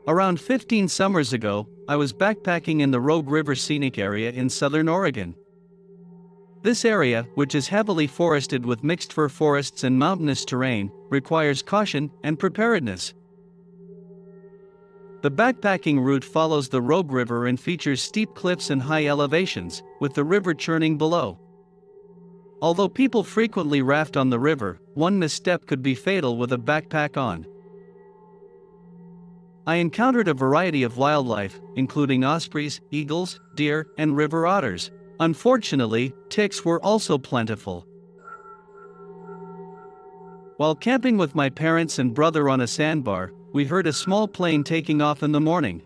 Around 15 summers ago, I was backpacking in the Rogue River Scenic Area in southern Oregon. This area, which is heavily forested with mixed fir forests and mountainous terrain, requires caution and preparedness. The backpacking route follows the Rogue River and features steep cliffs and high elevations, with the river churning below. Although people frequently raft on the river, one misstep could be fatal with a backpack on. I encountered a variety of wildlife, including ospreys, eagles, deer, and river otters. Unfortunately, ticks were also plentiful. While camping with my parents and brother on a sandbar, we heard a small plane taking off in the morning.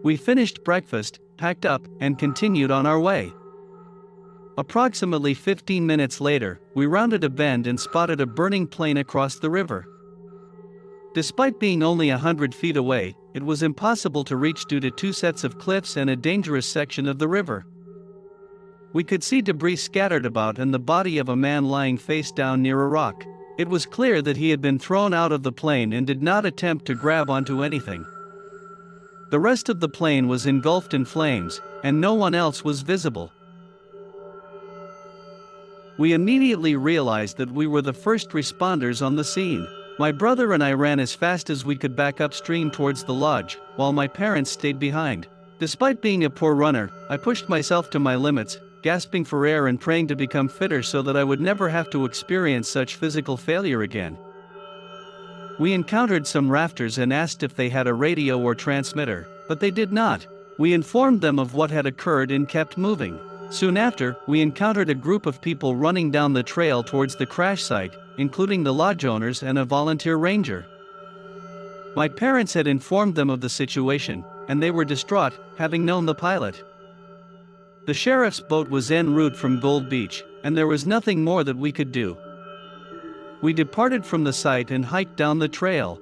We finished breakfast, packed up, and continued on our way. Approximately 15 minutes later, we rounded a bend and spotted a burning plane across the river. Despite being only 100 feet away, it was impossible to reach due to two sets of cliffs and a dangerous section of the river. We could see debris scattered about and the body of a man lying face down near a rock. It was clear that he had been thrown out of the plane and did not attempt to grab onto anything. The rest of the plane was engulfed in flames, and no one else was visible. We immediately realized that we were the first responders on the scene. My brother and I ran as fast as we could back upstream towards the lodge, while my parents stayed behind. Despite being a poor runner, I pushed myself to my limits, gasping for air and praying to become fitter so that I would never have to experience such physical failure again. We encountered some rafters and asked if they had a radio or transmitter, but they did not. We informed them of what had occurred and kept moving. Soon after, we encountered a group of people running down the trail towards the crash site, including the lodge owners and a volunteer ranger. My parents had informed them of the situation, and they were distraught, having known the pilot. The sheriff's boat was en route from Gold Beach, and there was nothing more that we could do. We departed from the site and hiked down the trail.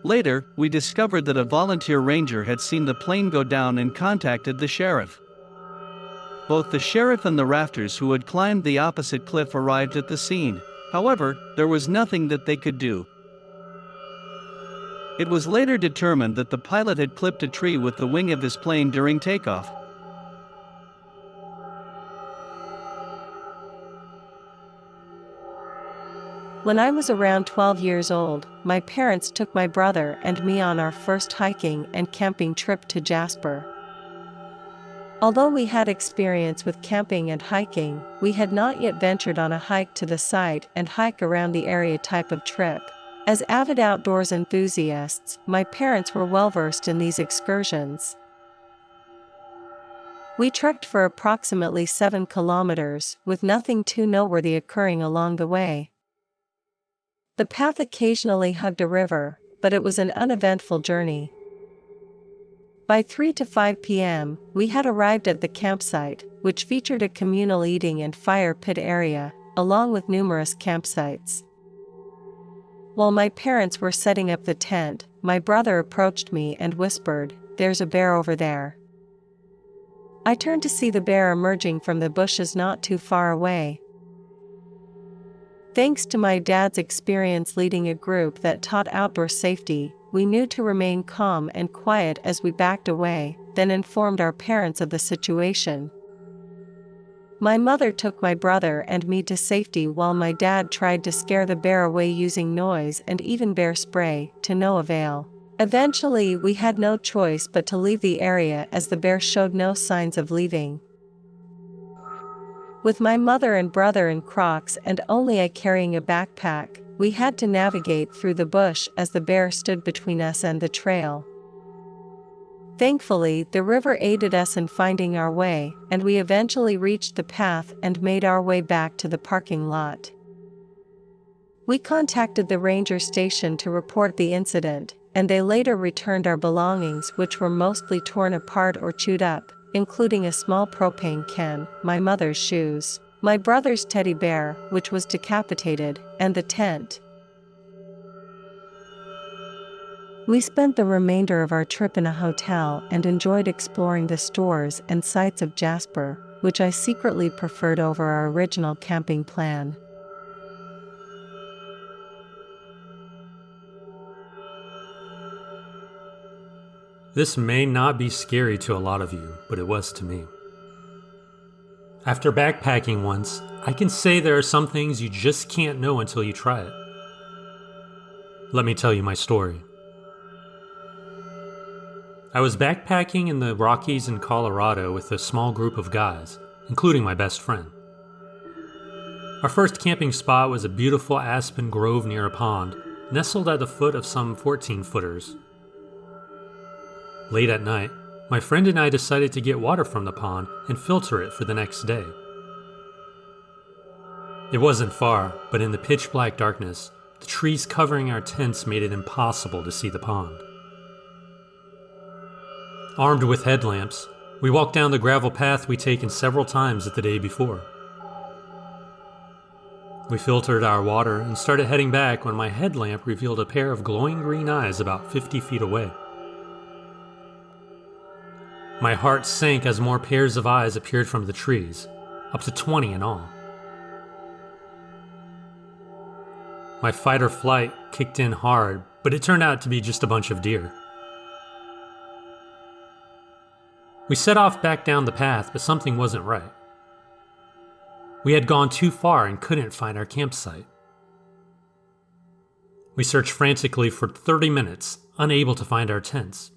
Later, we discovered that a volunteer ranger had seen the plane go down and contacted the sheriff. Both the sheriff and the rafters who had climbed the opposite cliff arrived at the scene. However, there was nothing that they could do. It was later determined that the pilot had clipped a tree with the wing of his plane during takeoff. When I was around 12 years old, my parents took my brother and me on our first hiking and camping trip to Jasper. Although we had experience with camping and hiking, we had not yet ventured on a hike to the site and hike around the area type of trip. As avid outdoors enthusiasts, my parents were well versed in these excursions. We trekked for approximately 7 kilometers, with nothing too noteworthy occurring along the way. The path occasionally hugged a river, but it was an uneventful journey. By 3 to 5 p.m., we had arrived at the campsite, which featured a communal eating and fire pit area, along with numerous campsites. While my parents were setting up the tent, my brother approached me and whispered, "There's a bear over there." I turned to see the bear emerging from the bushes not too far away. Thanks to my dad's experience leading a group that taught outdoor safety, we knew to remain calm and quiet as we backed away, then informed our parents of the situation. My mother took my brother and me to safety while my dad tried to scare the bear away using noise and even bear spray, to no avail. Eventually, we had no choice but to leave the area as the bear showed no signs of leaving. With my mother and brother in Crocs and only I carrying a backpack, we had to navigate through the bush as the bear stood between us and the trail. Thankfully, the river aided us in finding our way, and we eventually reached the path and made our way back to the parking lot. We contacted the ranger station to report the incident, and they later returned our belongings, which were mostly torn apart or chewed up, including a small propane can, my mother's shoes, my brother's teddy bear, which was decapitated, and the tent. We spent the remainder of our trip in a hotel and enjoyed exploring the stores and sights of Jasper, which I secretly preferred over our original camping plan. This may not be scary to a lot of you, but it was to me. After backpacking once, I can say there are some things you just can't know until you try it. Let me tell you my story. I was backpacking in the Rockies in Colorado with a small group of guys, including my best friend. Our first camping spot was a beautiful aspen grove near a pond, nestled at the foot of some 14-footers. Late at night, my friend and I decided to get water from the pond and filter it for the next day. It wasn't far, but in the pitch-black darkness, the trees covering our tents made it impossible to see the pond. Armed with headlamps, we walked down the gravel path we'd taken several times the day before. We filtered our water and started heading back when my headlamp revealed a pair of glowing green eyes about 50 feet away. My heart sank as more pairs of eyes appeared from the trees, up to 20 in all. My fight or flight kicked in hard, but it turned out to be just a bunch of deer. We set off back down the path, but something wasn't right. We had gone too far and couldn't find our campsite. We searched frantically for 30 minutes, unable to find our tents.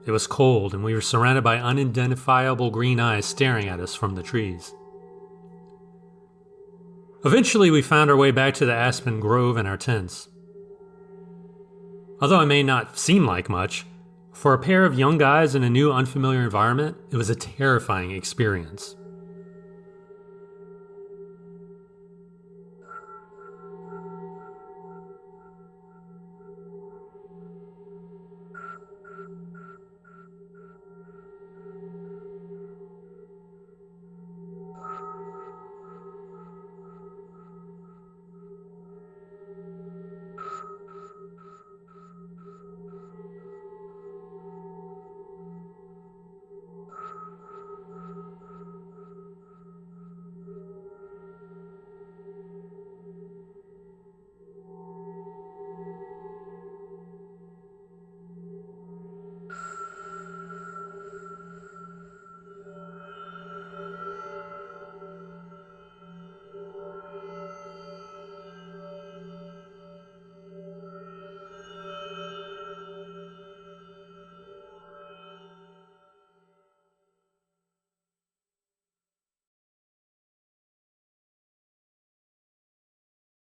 It was cold, and we were surrounded by unidentifiable green eyes staring at us from the trees. Eventually, we found our way back to the aspen grove and our tents. Although it may not seem like much, for a pair of young guys in a new unfamiliar environment, it was a terrifying experience.